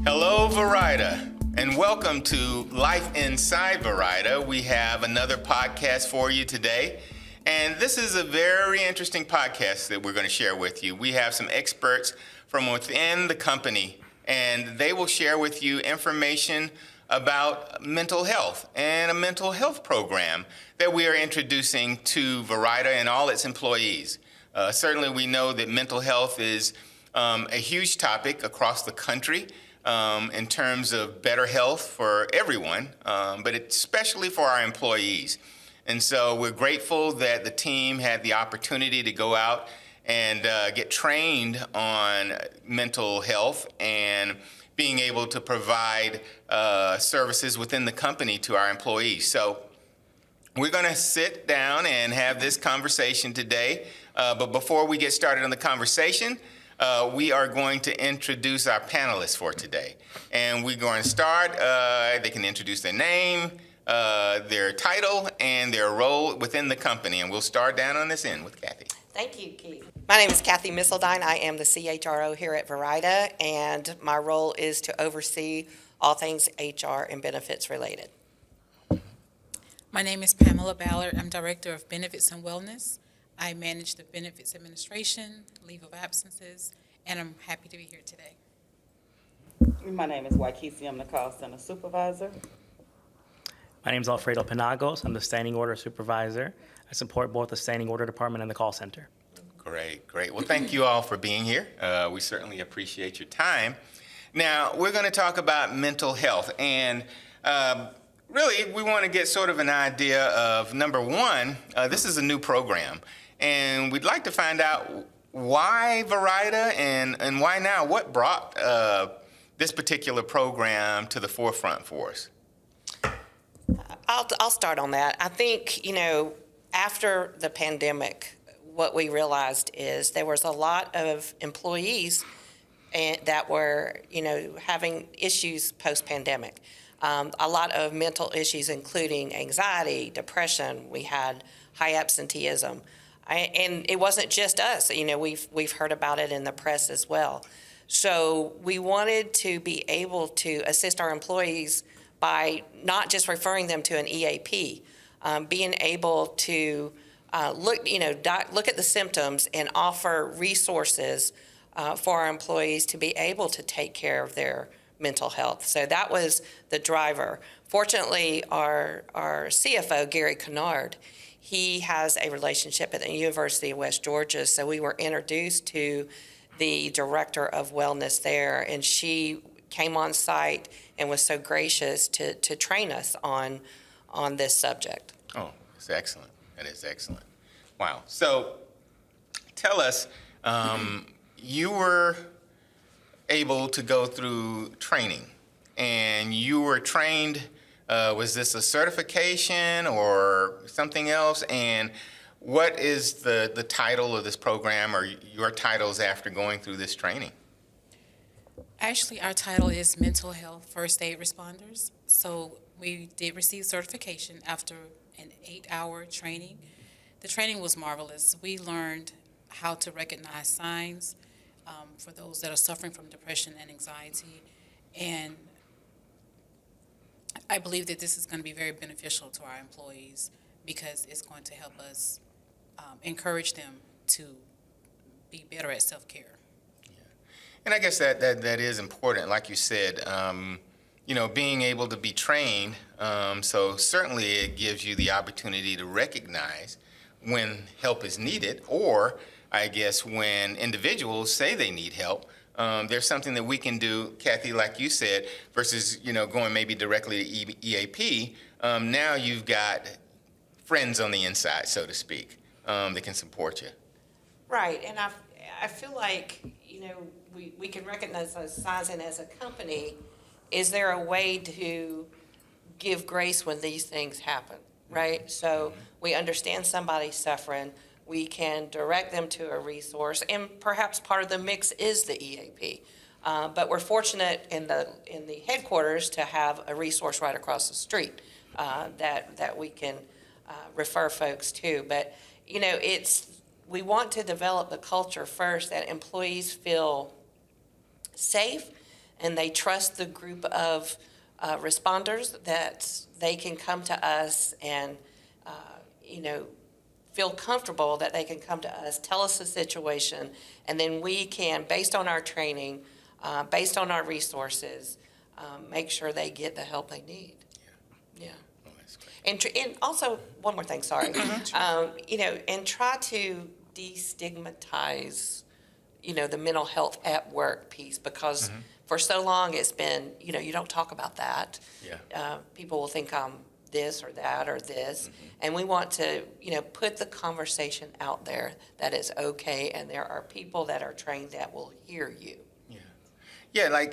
Hello, Verida, and welcome to Life Inside Verida. We have another podcast for you today, and this is a very interesting podcast that we're going to share with you. We have some experts from within the company, and they will share with you information about mental health and a mental health program that we are introducing to Verida and all its employees. Certainly, we know that mental health is a huge topic across the country. In terms of better health for everyone, but especially for our employees. And so we're grateful that the team had the opportunity to go out and get trained on mental health and being able to provide services within the company to our employees. So we're going to sit down and have this conversation today. But before we get started on the conversation, we are going to introduce our panelists for today. And we're going to start, they can introduce their name, their title, and their role within the company. And we'll start down on this end with Kathy. Thank you, Keith. My name is Kathy Misseldine. I am the CHRO here at Verida, and my role is to oversee all things HR and benefits related. My name is Pamela Ballard. I'm Director of Benefits and Wellness. I manage the benefits administration, leave of absences, and I'm happy to be here today. My name is Waikisi. I'm the call center supervisor. My name is Alfredo Penagos. I'm the standing order supervisor. I support both the standing order department and the call center. Great, great. Well, thank you all for being here. We certainly appreciate your time. Now, we're going to talk about mental health. And really, we want to get sort of an idea of, number one, this is a new program. And we'd like to find out why Verida and why now? What brought this particular program to the forefront for us? I'll start on that. I think, after the pandemic, what we realized is there was a lot of employees that were, having issues post-pandemic. A lot of mental issues, including anxiety, depression. We had high absenteeism. And it wasn't just us. We've heard about it in the press as well. So we wanted to be able to assist our employees by not just referring them to an EAP, being able to look at the symptoms and offer resources for our employees to be able to take care of their mental health. So that was the driver. Fortunately, our CFO, Gary Kennard, he has a relationship at the University of West Georgia, so we were introduced to the director of wellness there, and she came on site and was so gracious to train us on this subject. Oh, that's excellent. That is excellent. Wow. So tell us, you were able to go through training, and you were trained, was this a certification or something else? And what is the title of this program, or your titles after going through this training? Actually, our title is Mental Health First Aid Responders. So we did receive certification after an 8-hour training. The training was marvelous. We learned how to recognize signs for those that are suffering from depression and anxiety. And I believe that this is going to be very beneficial to our employees because it's going to help us encourage them to be better at self-care. Yeah. And I guess that is important, like you said, being able to be trained. So certainly it gives you the opportunity to recognize when help is needed, or I guess when individuals say they need help, there's something that we can do, Kathy, like you said, versus, going maybe directly to EAP. Now you've got friends on the inside, so to speak, that can support you. Right, and I feel like, we can recognize those signs, and as a company, is there a way to give grace when these things happen, right? So we understand somebody's suffering, we can direct them to a resource, and perhaps part of the mix is the EAP. But we're fortunate in the headquarters to have a resource right across the street that we can refer folks to. But we want to develop the culture first that employees feel safe, and they trust the group of responders that they can come to us and, feel comfortable that they can come to us, tell us the situation, and then we can, based on our training, based on our resources, make sure they get the help they need. Yeah. Oh, that's great. And also, one more thing, sorry. And try to destigmatize, the mental health at work piece, because for so long it's been, you don't talk about that. Yeah. People will think I'm this or that or this. And we want to, put the conversation out there that it's okay, and there are people that are trained that will hear you. Yeah. Yeah,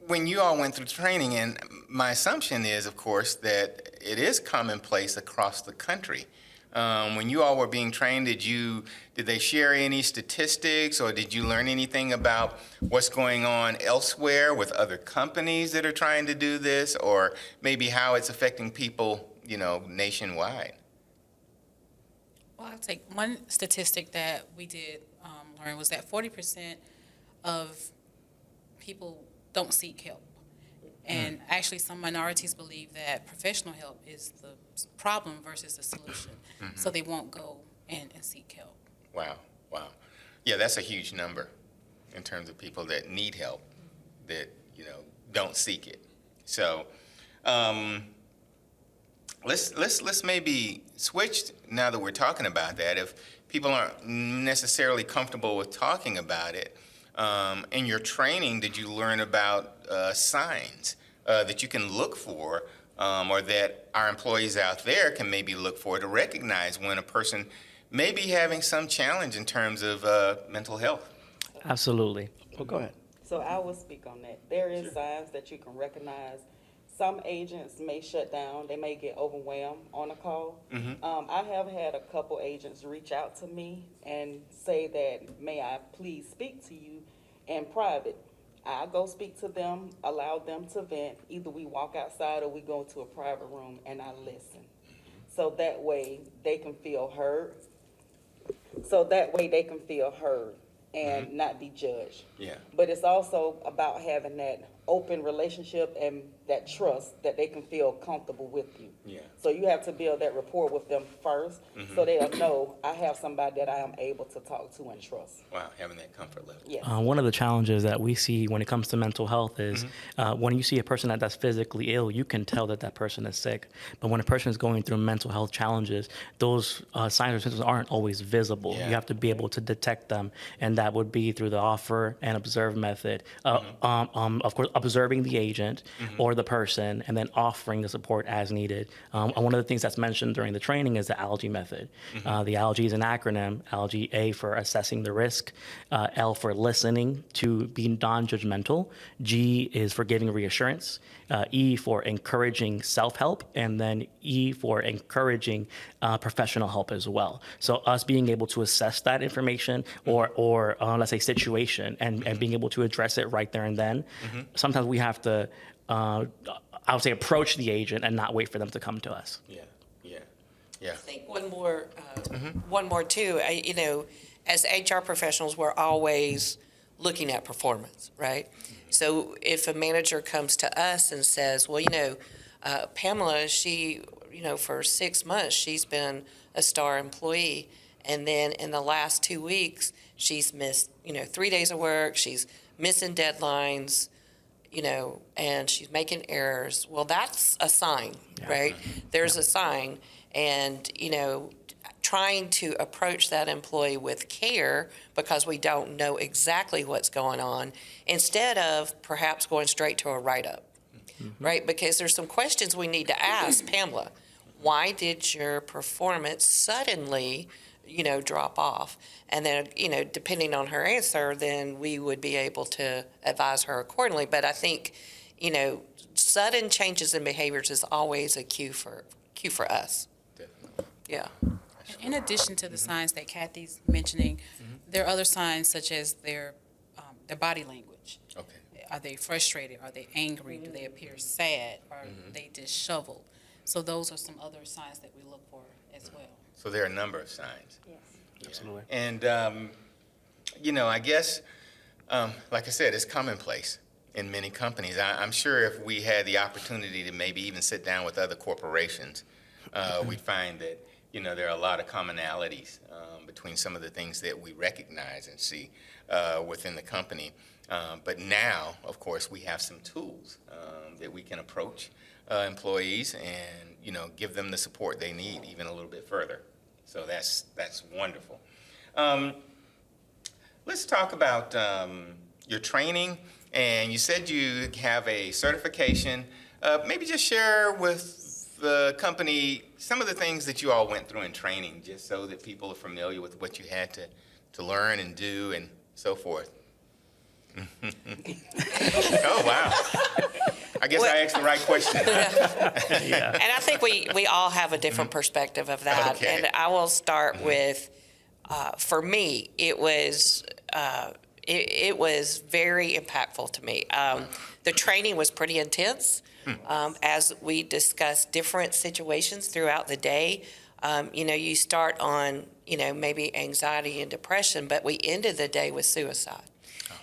when you all went through training, and my assumption is, of course, that it is commonplace across the country. When you all were being trained, did they share any statistics, or did you learn anything about what's going on elsewhere with other companies that are trying to do this, or maybe how it's affecting people, nationwide? Well, I'd say one statistic that we did learn was that 40% of people don't seek help. And actually, some minorities believe that professional help is the problem versus the solution. So they won't go and seek help. Wow. Yeah, that's a huge number in terms of people that need help, that, don't seek it. So let's maybe switch now that we're talking about that. If people aren't necessarily comfortable with talking about it, in your training, did you learn about signs that you can look for, or that our employees out there can maybe look for to recognize when a person may be having some challenge in terms of mental health? Absolutely. Well, go ahead. So I will speak on that. There is signs that you can recognize. Some agents may shut down. They may get overwhelmed on a call. I have had a couple agents reach out to me and say that, may I please speak to you in private. I go speak to them, allow them to vent. Either we walk outside or we go into a private room and I listen. So that way they can feel heard. And not be judged. Yeah. But it's also about having that open relationship and that trust that they can feel comfortable with you. Yeah. So you have to build that rapport with them first, so they'll know I have somebody that I am able to talk to and trust. Wow, having that comfort level. Yes. One of the challenges that we see when it comes to mental health is when you see a person that's physically ill, you can tell that person is sick. But when a person is going through mental health challenges, those signs or symptoms aren't always visible. Yeah. You have to be able to detect them, and that would be through the offer and observe method. Of course, observing the agent or the person, and then offering the support as needed. And one of the things that's mentioned during the training is the ALGE method. The ALGE is an acronym. ALGE, A for assessing the risk, L for listening to be non-judgmental, G is for giving reassurance, E for encouraging self-help, and then E for encouraging professional help as well. So us being able to assess that information or let's say situation and being able to address it right there and then, sometimes we have to, I would say, approach the agent and not wait for them to come to us. Yeah. I think one more too. As HR professionals, we're always looking at performance, right? So if a manager comes to us and says, well, Pamela, she, for 6 months, she's been a star employee. And then in the last 2 weeks, she's missed, 3 days of work. She's missing deadlines, and she's making errors. Well, that's a sign, right? There's a sign. And, trying to approach that employee with care, because we don't know exactly what's going on, instead of perhaps going straight to a write-up, right? Because there's some questions we need to ask Pamela. Why did your performance suddenly, drop off? And then, depending on her answer, then we would be able to advise her accordingly. But I think, sudden changes in behaviors is always a cue for us. Definitely. Yeah. In addition to the signs that Kathy's mentioning, there are other signs such as their body language. Okay. Are they frustrated? Are they angry? Do they appear sad? Are they disheveled? So those are some other signs that we look for as well. So there are a number of signs. Yes. Absolutely. And, I guess, like I said, it's commonplace. in many companies. I'm sure if we had the opportunity to maybe even sit down with other corporations, we'd find that, there are a lot of commonalities between some of the things that we recognize and see within the company. But now, of course, we have some tools that we can approach employees and, give them the support they need even a little bit further. So that's wonderful. Let's talk about your training. And you said you have a certification. Maybe just share with the company some of the things that you all went through in training, just so that people are familiar with what you had to learn and do and so forth. Oh, wow. I guess I asked the right question. Yeah. And I think we all have a different perspective of that. Okay. And I will start with, for me, it was very impactful to me. The training was pretty intense as we discussed different situations throughout the day. You start on, maybe anxiety and depression, but we ended the day with suicide.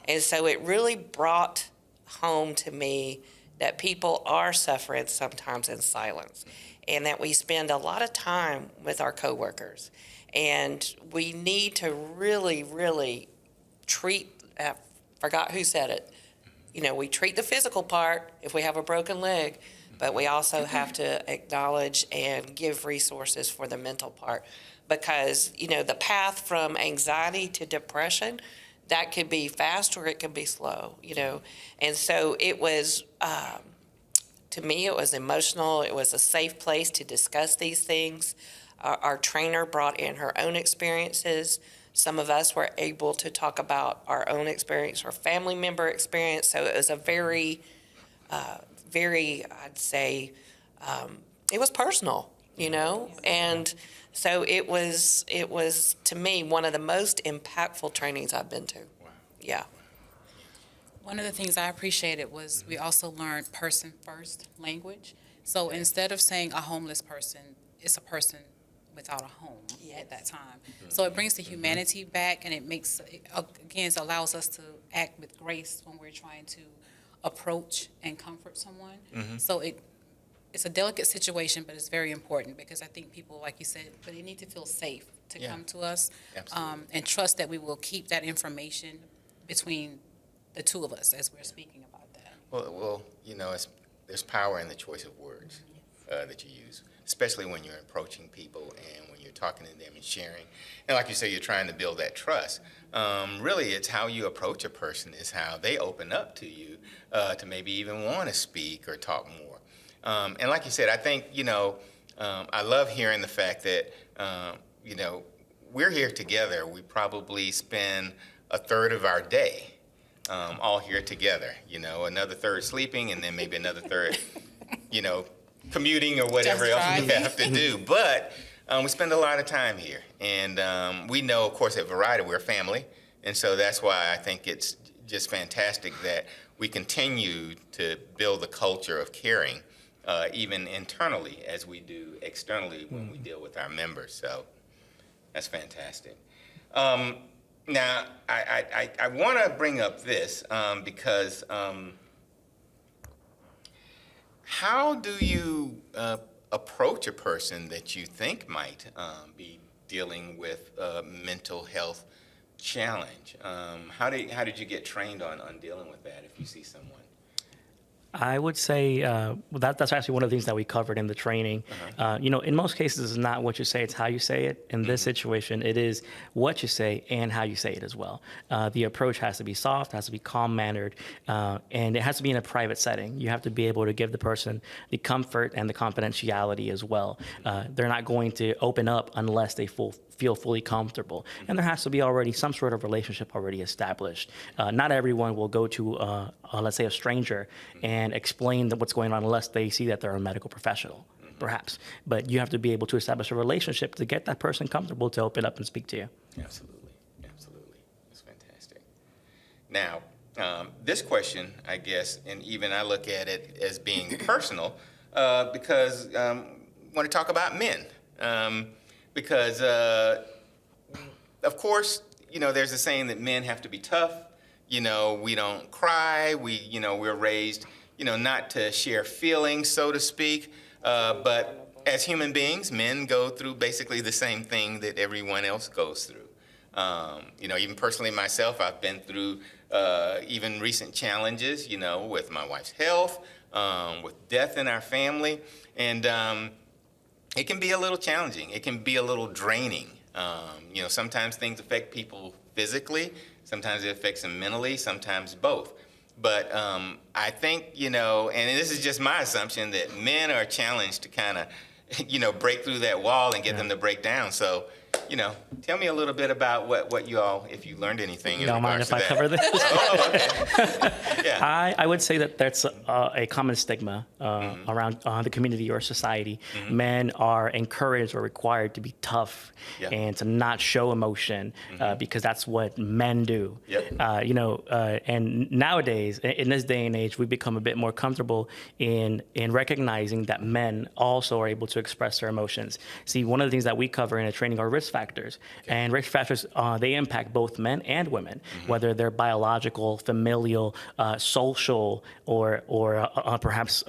And so it really brought home to me that people are suffering sometimes in silence, and that we spend a lot of time with our coworkers. And we need to really, really treat, forgot who said it, we treat the physical part if we have a broken leg, but we also have to acknowledge and give resources for the mental part. Because, the path from anxiety to depression, that could be fast or it could be slow, And so it was, to me, it was emotional. It was a safe place to discuss these things. Our trainer brought in her own experiences. Some of us were able to talk about our own experience or family member experience. So it was a very, I'd say, it was personal, and so it was, to me, one of the most impactful trainings I've been to. Wow. Yeah. One of the things I appreciated was we also learned person-first language. So instead of saying a homeless person, it's a person without a home at that time. So it brings the humanity back, and it allows us to act with grace when we're trying to approach and comfort someone. So it's a delicate situation, but it's very important, because I think people, like you said, but they need to feel safe to come to us, and trust that we will keep that information between the two of us as we're speaking about that. Well, there's power in the choice of words that you use, especially when you're approaching people and when you're talking to them and sharing. And like you say, you're trying to build that trust. Really, it's how you approach a person is how they open up to you to maybe even want to speak or talk more. And like you said, I think, I love hearing the fact that, we're here together. We probably spend a third of our day all here together, another third sleeping, and then maybe another third, commuting or whatever Just else we driving. have to do. But we spend a lot of time here. And we know, of course, at Verida, we're family. And so that's why I think it's just fantastic that we continue to build the culture of caring, even internally as we do externally when we deal with our members. So that's fantastic. Now, I want to bring up this because how do you approach a person that you think might be dealing with a mental health challenge? How did you get trained on dealing with that if you see someone? I would say that's actually one of the things that we covered in the training. In most cases, it's not what you say, it's how you say it. In this situation, it is what you say and how you say it as well. The approach has to be soft, has to be calm-mannered, and it has to be in a private setting. You have to be able to give the person the comfort and the confidentiality as well. They're not going to open up unless they feel fully comfortable. And there has to be already some sort of relationship already established. Not everyone will go to, let's say, a stranger and explain what's going on unless they see that they're a medical professional, perhaps. But you have to be able to establish a relationship to get that person comfortable to open up and speak to you. Absolutely. That's fantastic. Now, this question, I guess, and even I look at it as being personal, because I want to talk about men. Because, of course, there's a saying that men have to be tough, we don't cry. We're raised, not to share feelings, so to speak. But as human beings, men go through basically the same thing that everyone else goes through. Even personally myself, I've been through even recent challenges, with my wife's health, with death in our family. And it can be a little challenging. It can be a little draining. Sometimes things affect people physically. Sometimes it affects them mentally, sometimes both. But I think, and this is just my assumption, that men are challenged to kind of, break through that wall and get them to break down. So, tell me a little bit about what you all, if you learned anything in Don't mind regards if to I that. cover this? Oh, okay. Yeah. I would say that that's a common stigma around the community or society. Men are encouraged or required to be tough Yeah. and to not show emotion because that's what men do. Yep. And nowadays, in this day and age, we've become a bit more comfortable in recognizing that men also are able to express their emotions. See, one of the things that we cover in a training are risk factors. Okay. And risk factors, they impact both men and women, whether they're biological, familial, social, or perhaps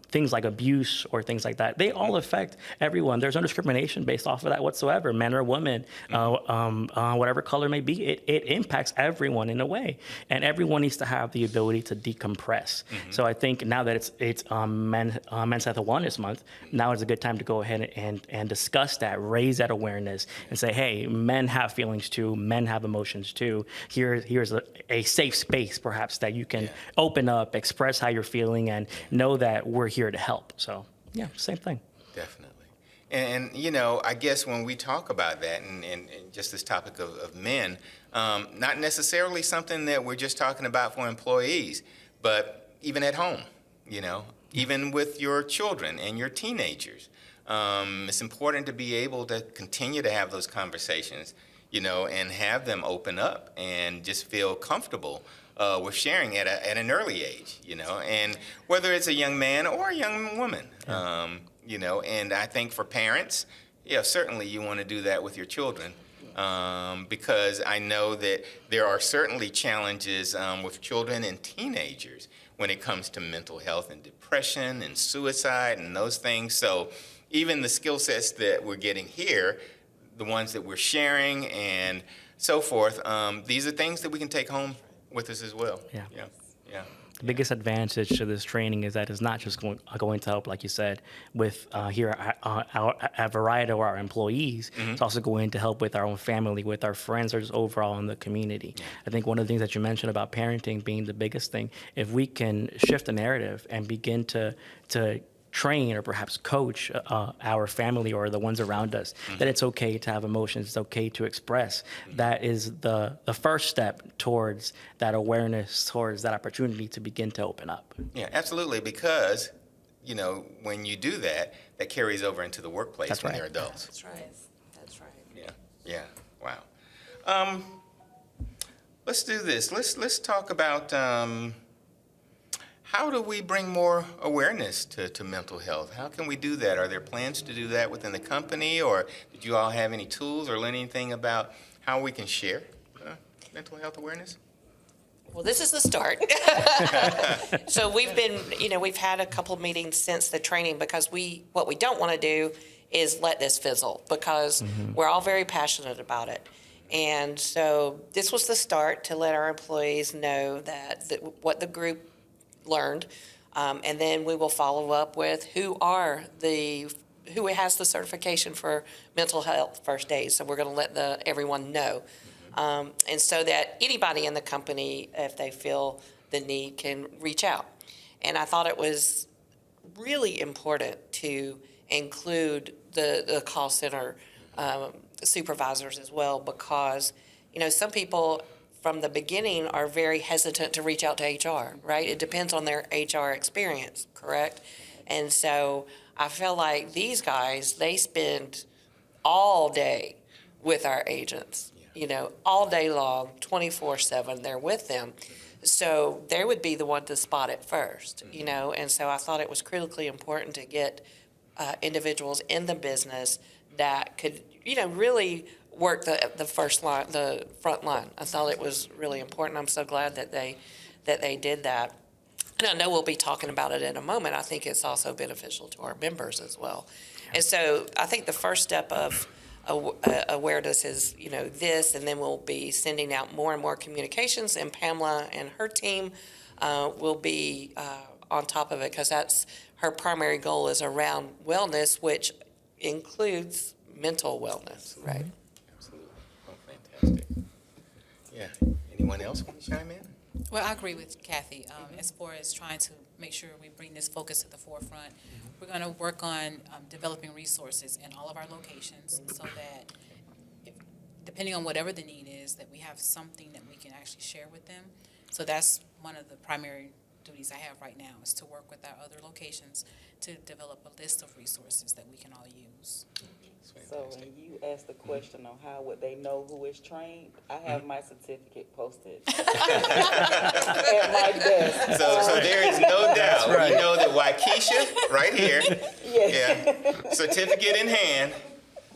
things like abuse or things like that. They all affect everyone. There's no discrimination based off of that whatsoever, men or women, whatever color may be. It impacts everyone in a way, and everyone needs to have the ability to decompress. So I think now that it's Men's Health Awareness Month, now is a good time to go ahead and discuss that, raise that awareness, and say, hey, men have feelings too, men have emotions too. Here's a safe space, perhaps, that you can open up, express how you're feeling, and know that we're here to help. So, yeah, same thing. Definitely. And I guess when we talk about that and just this topic of men, not necessarily something that we're just talking about for employees, but even at home, even with your children and your teenagers. It's important to be able to continue to have those conversations, and have them open up and just feel comfortable with sharing at an early age, and whether it's a young man or a young woman, and I think for parents, certainly you want to do that with your children. Because I know that there are certainly challenges with children and teenagers when it comes to mental health and depression and suicide and those things. So even the skill sets that we're getting here, the ones that we're sharing and so forth, these are things that we can take home with us as well. Yeah. Yeah. The biggest advantage to this training is that it's not just going to help, like you said, with here at Verida or our employees. It's also going to help with our own family, with our friends, or just overall in the community. Yeah. I think one of the things that you mentioned about parenting being the biggest thing, if we can shift the narrative and begin to train or perhaps coach our family or the ones around us, that it's okay to have emotions, it's okay to express. That is the first step towards that awareness, towards that opportunity to begin to open up. Yeah, absolutely, because, when you do that, that carries over into the workplace. That's when right. they're adults. That's right. That's right. Yeah, wow. Let's do this. Let's talk about how do we bring more awareness to mental health? How can we do that? Are there plans to do that within the company, or did you all have any tools or learn anything about how we can share mental health awareness? Well, this is the start. So we've had a couple meetings since the training, because what we don't want to do is let this fizzle, because we're all very passionate about it. And so this was the start to let our employees know that what the group learned, and then we will follow up with who has the certification for mental health first aid. So we're going to let everyone know, and so that anybody in the company, if they feel the need, can reach out. And I thought it was really important to include the call center supervisors as well, because some people from the beginning are very hesitant to reach out to HR, right? It depends on their HR experience, correct? And so I feel like these guys, they spend all day with our agents, all day long, 24/7, they're with them. So they would be the one to spot it first, and so I thought it was critically important to get individuals in the business that could really work the first line, the front line. I thought it was really important. I'm so glad that they did that. And I know we'll be talking about it in a moment. I think it's also beneficial to our members as well. And so I think the first step of awareness is, this, and then we'll be sending out more and more communications, and Pamela and her team will be on top of it, because that's her primary goal is around wellness, which includes mental wellness, right? Absolutely. Oh, fantastic. Yeah. Anyone else want to chime in? Well, I agree with Kathy. As far as trying to make sure we bring this focus to the forefront, we're going to work on developing resources in all of our locations so that, depending on whatever the need is, that we have something that we can actually share with them. So that's one of the primary duties I have right now, is to work with our other locations to develop a list of resources that we can all use. So when you asked the question on how would they know who is trained, I have my certificate posted at my desk. So there is no doubt. right. We know that Waukesha, right here, Yes. yeah, certificate in hand,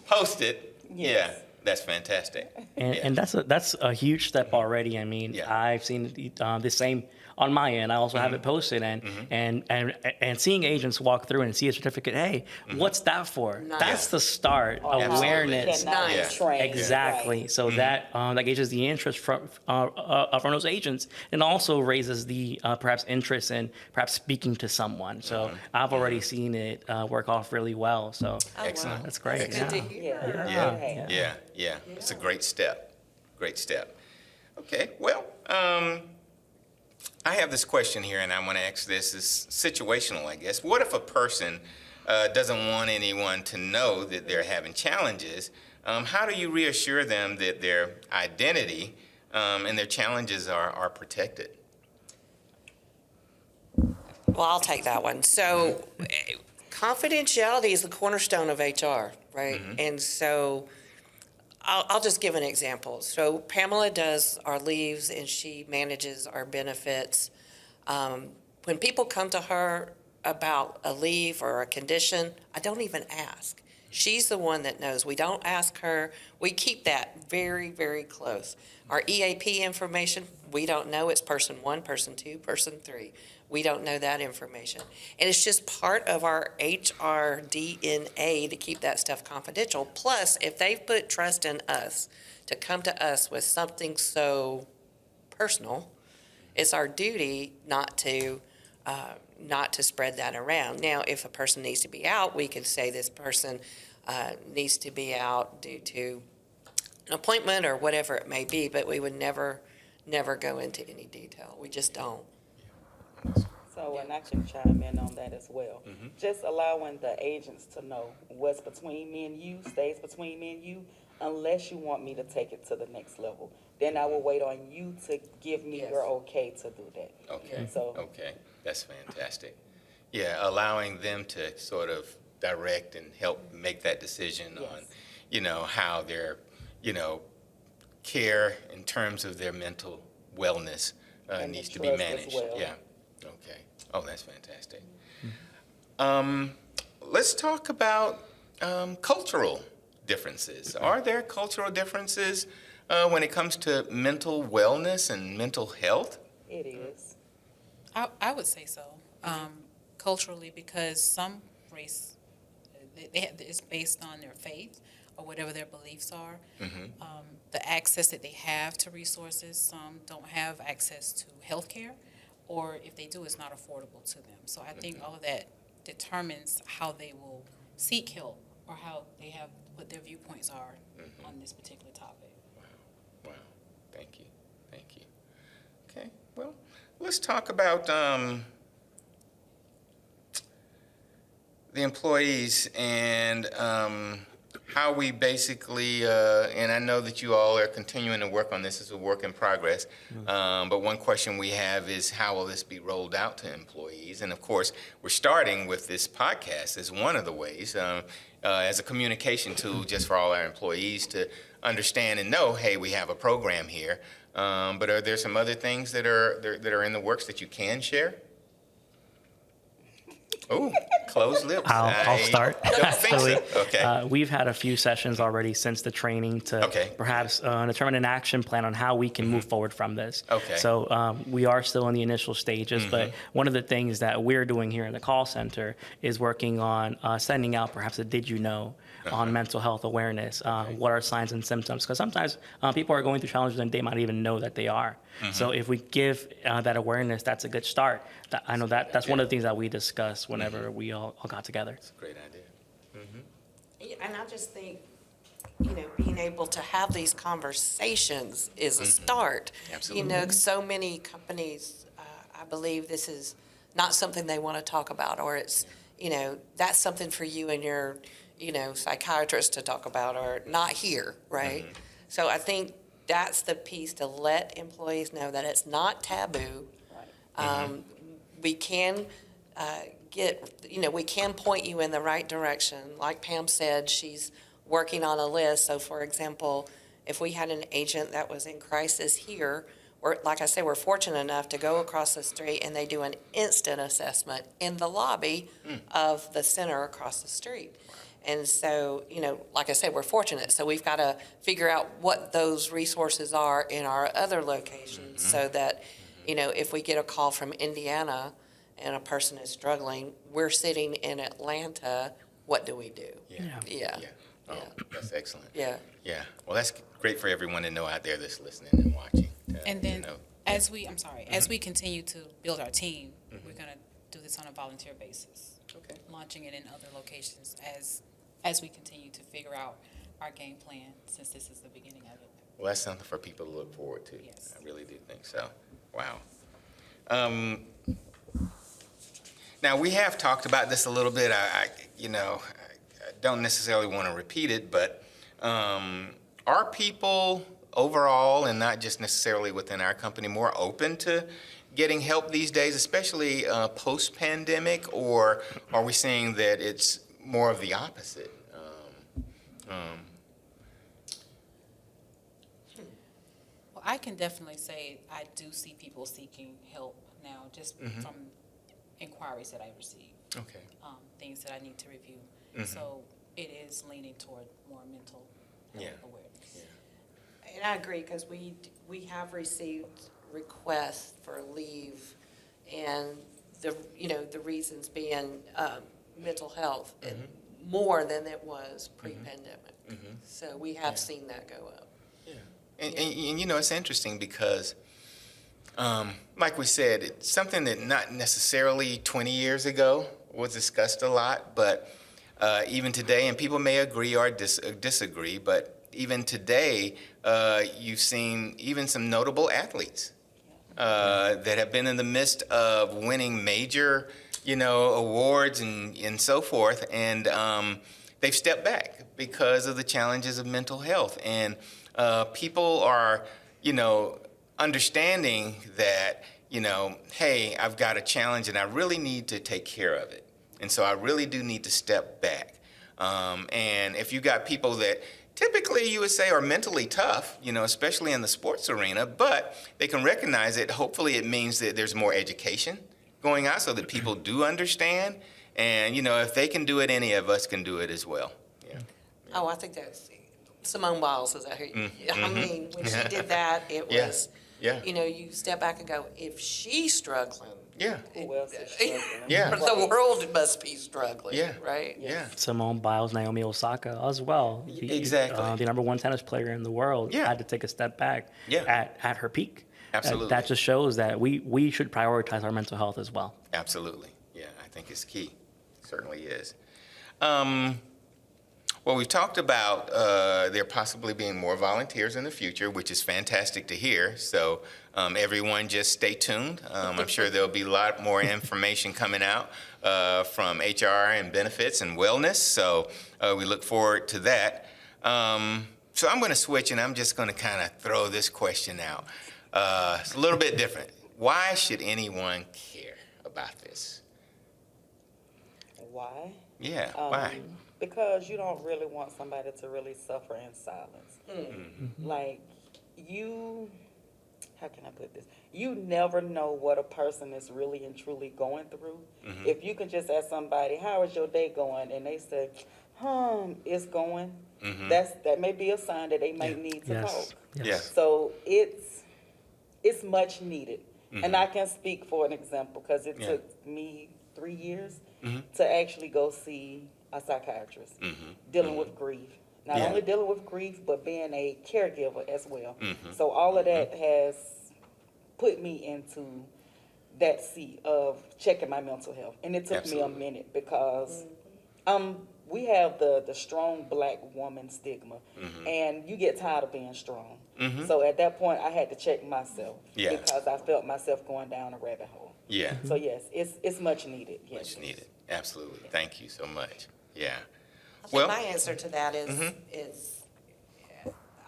posted. Yes. Yeah, that's fantastic. And, Yeah. and that's a huge step already. I mean, Yeah. I've seen the same on my end. I also have it posted, and seeing agents walk through and see a certificate. Hey, what's that for? Nice. That's the start. Or Awareness. how you cannot Yeah. be trained. Exactly. Right. So that gauges the interest from those agents, and also raises the perhaps interest in perhaps speaking to someone. So I've already seen it work off really well. So Excellent. that's great. That's good yeah. to hear. Yeah. Yeah. It's a great step. Great step. Okay, well, I have this question here, and I want to ask this. It's situational, I guess. What if a person doesn't want anyone to know that they're having challenges? How do you reassure them that their identity and their challenges are protected? Well, I'll take that one. So confidentiality is the cornerstone of HR, right? And so I'll just give an example. So Pamela does our leaves and she manages our benefits. When people come to her about a leave or a condition, I don't even ask. She's the one that knows. We don't ask her. We keep that very, very close. Our EAP information, we don't know. It's person 1, person 2, person 3. We don't know that information. And it's just part of our HR DNA to keep that stuff confidential. Plus, if they've put trust in us to come to us with something so personal, it's our duty not to spread that around. Now, if a person needs to be out, we could say this person needs to be out due to an appointment or whatever it may be, but we would never go into any detail. We just don't. So, and I can chime in on that as well. Just allowing the agents to know what's between me and you stays between me and you, unless you want me to take it to the next level. Then I will wait on you to give me Yes. your okay to do that. Okay. So, Okay, that's fantastic. Yeah, allowing them to sort of direct and help make that decision Yes. on, how their, care in terms of their mental wellness And the needs to be trust as managed. well. Yeah. Okay. Oh, that's fantastic. Let's talk about cultural differences. Are there cultural differences when it comes to mental wellness and mental health? it is. I would say so, culturally, because some race, it's based on their faith or whatever their beliefs are. The access that they have to resources, some don't have access to health care, or if they do, it's not affordable to them. So I think all of that determines how they will seek help or how they have, what their viewpoints are on this particular topic. Wow. Thank you. Okay. Well, let's talk about the employees and how we basically, and I know that you all are continuing to work on this as a work in progress, but one question we have is how will this be rolled out to employees? And of course, we're starting with this podcast as one of the ways, as a communication tool just for all our employees to understand and know, hey, we have a program here. But are there some other things that are in the works that you can share? Oh, Closed lips. I'll start. Don't think so. Okay. We've had a few sessions already since the training to Okay. perhaps determine an action plan on how we can move forward from this. Okay. So we are still in the initial stages, but one of the things that we're doing here in the call center is working on sending out perhaps a did you know on mental health awareness. What are signs and symptoms? Because sometimes people are going through challenges and they might even know that they are. So if we give that awareness, that's a good start. I know that's one of the things that we discuss whenever we all got together. It's a great idea. And I just think, being able to have these conversations is a start. Absolutely. So many companies, I believe this is not something they want to talk about, or it's, that's something for you and your, psychiatrist to talk about, or not here, right? So I think that's the piece, to let employees know that it's not taboo. We can we can point you in the right direction. Like Pam said, she's working on a list. So, for example, if we had an agent that was in crisis here, like I said, we're fortunate enough to go across the street and they do an instant assessment in the lobby of the center across the street. And so, like I said, we're fortunate. So we've got to figure out what those resources are in our other locations so that, if we get a call from Indiana and a person is struggling, we're sitting in Atlanta, what do we do? Yeah. Oh, that's excellent. Yeah. Yeah. Well, that's great for everyone to know out there that's listening and watching. And then as we continue to build our team, we're going to do this on a volunteer basis. Okay. Launching it in other locations as we continue to figure out our game plan, since this is the beginning of it. Well, that's something for people to look forward to. Yes. I really do think so. Wow. Now, we have talked about this a little bit. I don't necessarily want to repeat it, but are people overall, and not just necessarily within our company, more open to getting help these days, especially post-pandemic, or are we seeing that it's more of the opposite? Well, I can definitely say I do see people seeking help now, just from inquiries that I receive, Okay. things that I need to review. So it is leaning toward more mental health awareness. And I agree, because we have received requests for leave, and the reasons being mental health, and more than it was pre-pandemic. So we have seen that go up. And it's interesting because, like we said, it's something that not necessarily 20 years ago was discussed a lot, but even today, and people may agree or disagree, but even today, you've seen even some notable athletes that have been in the midst of winning major, awards and so forth, and they've stepped back because of the challenges of mental health. And people are, understanding that, hey, I've got a challenge and I really need to take care of it. And so I really do need to step back. And if you got people that typically you would say are mentally tough, especially in the sports arena, but they can recognize it. Hopefully it means that there's more education going on so that people do understand. And, if they can do it, any of us can do it as well. Yeah. Oh, I think that's Simone Biles is out here. I mean, when she did that, it was, you step back and go, if she's struggling, Who else is struggling? Yeah. the world must be struggling, Yeah. right? Yeah. Simone Biles, Naomi Osaka as well. Exactly. The number one tennis player in the world had to take a step back at her peak. Absolutely. That just shows that we should prioritize our mental health as well. Absolutely. Yeah, I think it's key. It certainly is. Well, we've talked about there possibly being more volunteers in the future, which is fantastic to hear. So everyone just stay tuned. I'm sure there'll be a lot more information coming out from HR and benefits and wellness. So we look forward to that. So I'm going to switch, and I'm just going to kind of throw this question out. It's a little bit different. Why should anyone care about this? Why? Yeah, why? Because you don't really want somebody to really suffer in silence. Like, how can I put this? You never know what a person is really and truly going through. If you can just ask somebody, how is your day going? And they say, it's going. That may be a sign that they might need to talk. Yes. Yeah. So it's much needed. And I can speak for an example because it took me 3 years to actually go see a psychiatrist dealing with grief. Not only dealing with grief, but being a caregiver as well. So all of that has put me into that seat of checking my mental health. And it took me a minute because we have the strong black woman stigma, and you get tired of being strong. So at that point, I had to check myself because I felt myself going down a rabbit hole. Yeah. So yes, it's much needed. Yes. Much needed. Absolutely. Thank you so much. Yeah. I think my answer to that is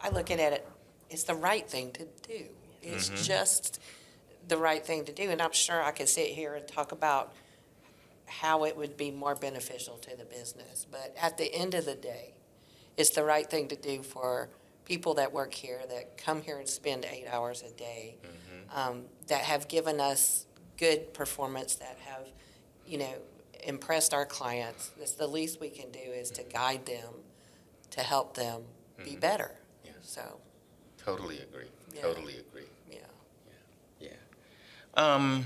I look at it, it's the right thing to do. It's just the right thing to do. And I'm sure I could sit here and talk about how it would be more beneficial to the business. But at the end of the day, it's the right thing to do for people that work here, that come here and spend 8 hours a day, that have given us good performance, that have, impressed our clients. It's the least we can do is to guide them, to help them be better. Yeah. So, Totally agree. Yeah. Totally agree. yeah. Yeah.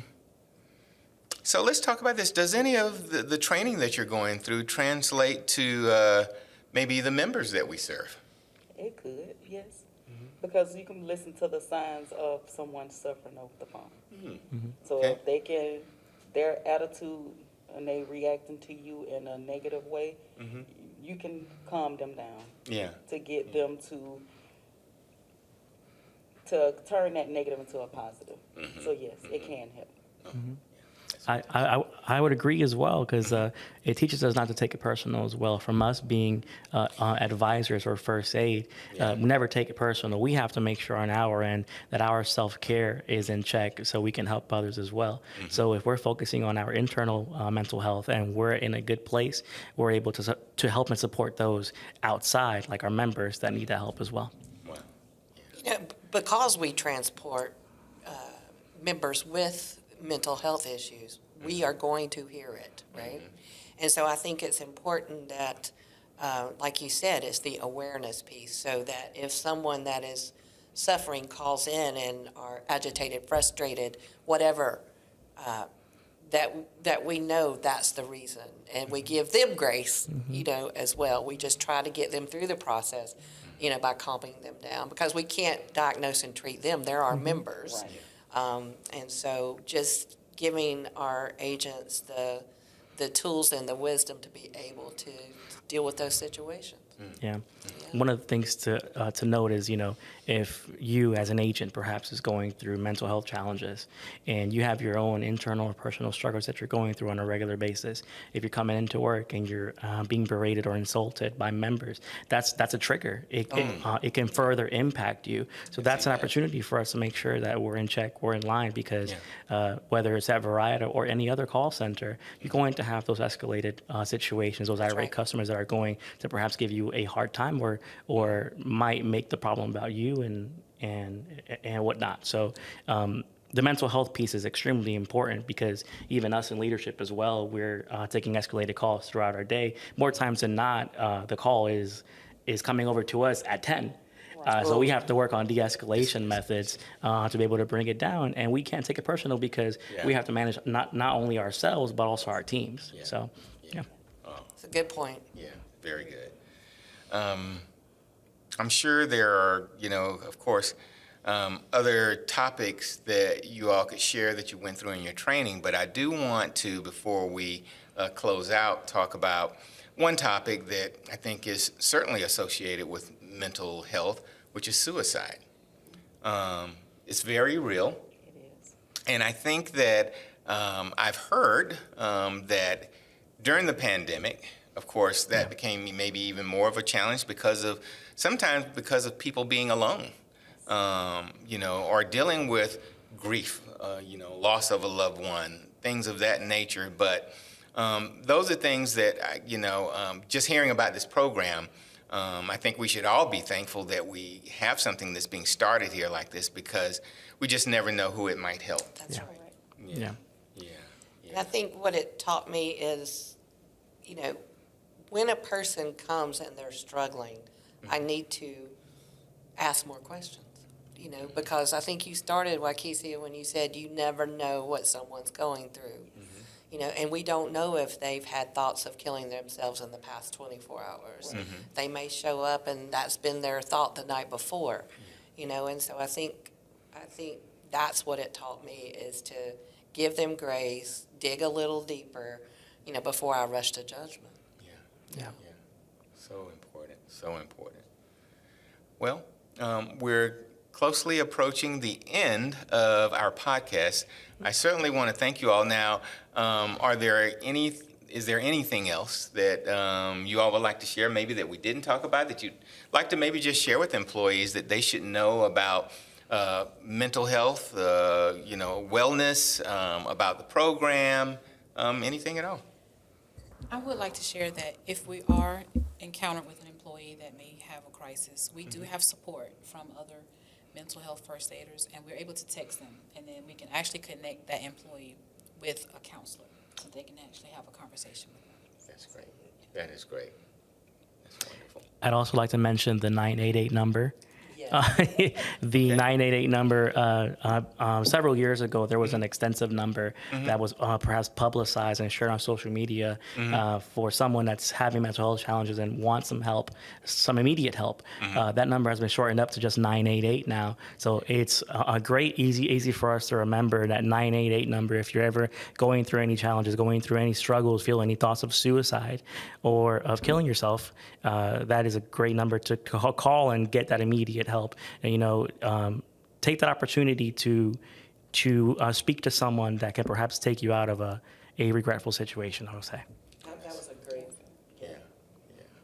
So let's talk about this. Does any of the training that you're going through translate to maybe the members that we serve? It could, yes. Because you can listen to the signs of someone suffering over the phone. So Okay. if they can, their attitude and they reacting to you in a negative way, you can calm them down Yeah. to get them to turn that negative into a positive. So yes, it can help. I would agree as well, because it teaches us not to take it personal as well. From us being advisors or first aid, we never take it personal. We have to make sure on our end that our self-care is in check so we can help others as well. So if we're focusing on our internal mental health and we're in a good place, we're able to help and support those outside, like our members that need that help as well. Wow. Because we transport members with mental health issues, we are going to hear it, right? And so I think it's important that, like you said, it's the awareness piece, so that if someone that is suffering calls in and are agitated, frustrated, whatever, that we know that's the reason, and we give them grace, as well. We just try to get them through the process, by calming them down, because we can't diagnose and treat them. They're our members. Right. And so just giving our agents the tools and the wisdom to be able to deal with those situations. Yeah. One of the things to note is, if you as an agent perhaps is going through mental health challenges and you have your own internal or personal struggles that you're going through on a regular basis, if you're coming into work and you're being berated or insulted by members, that's a trigger. It can further impact you. So that's an opportunity for us to make sure that we're in check, we're in line, because whether it's at Verida or any other call center, you're going to have those escalated situations, those irate customers that are going to perhaps give you a hard time or might make the problem about you and whatnot. So the mental health piece is extremely important, because even us in leadership as well, we're taking escalated calls throughout our day. More times than not, the call is coming over to us at 10. So we have to work on de-escalation methods to be able to bring it down, and we can't take it personal because we have to manage not only ourselves but also our teams. So, yeah. It's a good point. Yeah, very good. I'm sure there are, of course, other topics that you all could share that you went through in your training, but I do want to, before we close out, talk about one topic that I think is certainly associated with mental health, which is suicide. It's very real. It is. And I think that I've heard that during the pandemic, of course, that became maybe even more of a challenge sometimes because of people being alone, or dealing with grief, loss of a loved one, things of that nature. But those are things that, just hearing about this program, I think we should all be thankful that we have something that's being started here like this, because we just never know who it might help. That's Yeah. right. Yeah. Yeah. And I think what it taught me is, when a person comes and they're struggling, I need to ask more questions, because I think you started, Waikesia, when you said you never know what someone's going through. And we don't know if they've had thoughts of killing themselves in the past 24 hours. They may show up and that's been their thought the night before, and so I think that's what it taught me, is to give them grace, dig a little deeper, before I rush to judgment. Yeah. So important, so important. Well, we're closely approaching the end of our podcast. I certainly want to thank you all. Now, is there anything else that you all would like to share, maybe that we didn't talk about, that you'd like to maybe just share with employees that they should know about mental health, wellness, about the program, anything at all? I would like to share that if we are encountered with an employee that may have a crisis, we do have support from other mental health first aiders, and we're able to text them, and then we can actually connect that employee with a counselor, so they can actually have a conversation with them. That's great. That is great. That's wonderful. I'd also like to mention the 988 number. Yeah. The 988 number, several years ago, there was an extensive number that was perhaps publicized and shared on social media for someone that's having mental health challenges and wants some help, some immediate help. That number has been shortened up to just 988 now. So it's a great, easy for us to remember, that 988 number. If you're ever going through any challenges, going through any struggles, feel any thoughts of suicide or of killing yourself, that is a great number to call and get that immediate help. And, take that opportunity to speak to someone that can perhaps take you out of a regretful situation, I would say. That was a great. Yeah.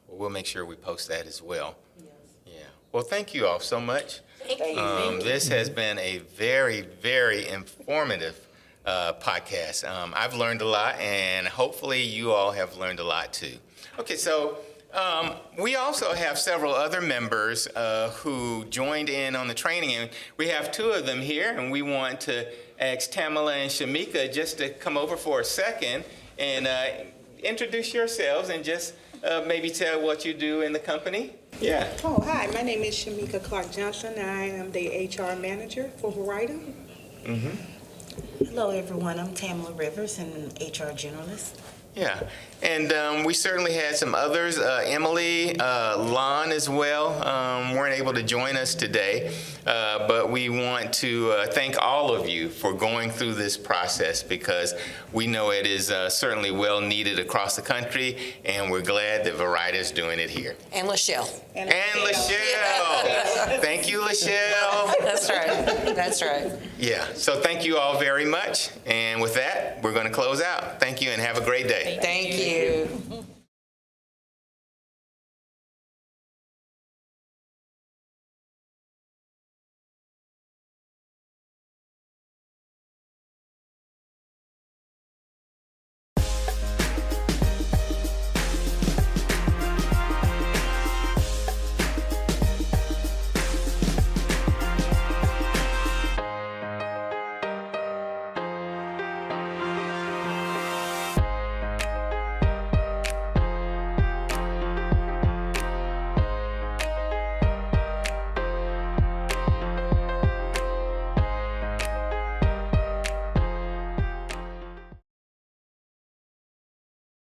Well, we'll make sure we post that as well. Yes. Yeah. Well, thank you all so much. Thank you. This has been a very, very informative podcast. I've learned a lot, and hopefully you all have learned a lot too. Okay, so we also have several other members who joined in on the training, and we have two of them here, and we want to ask Tamala and Shamika just to come over for a second and introduce yourselves and just maybe tell what you do in the company. Yeah. Oh, hi. My name is Shamika Clark-Johnson, and I am the HR manager for Verida. Hello, everyone. I'm Tamala Rivers, an HR generalist. Yeah, and we certainly had some others, Emily, Lon as well, weren't able to join us today, but we want to thank all of you for going through this process, because we know it is certainly well needed across the country, and we're glad that Verida is doing it here. And Lachelle. And Lachelle! Thank you, Lachelle! That's right. That's right. Yeah, so thank you all very much, and with that, we're going to close out. Thank you, and have a great day. Thank you.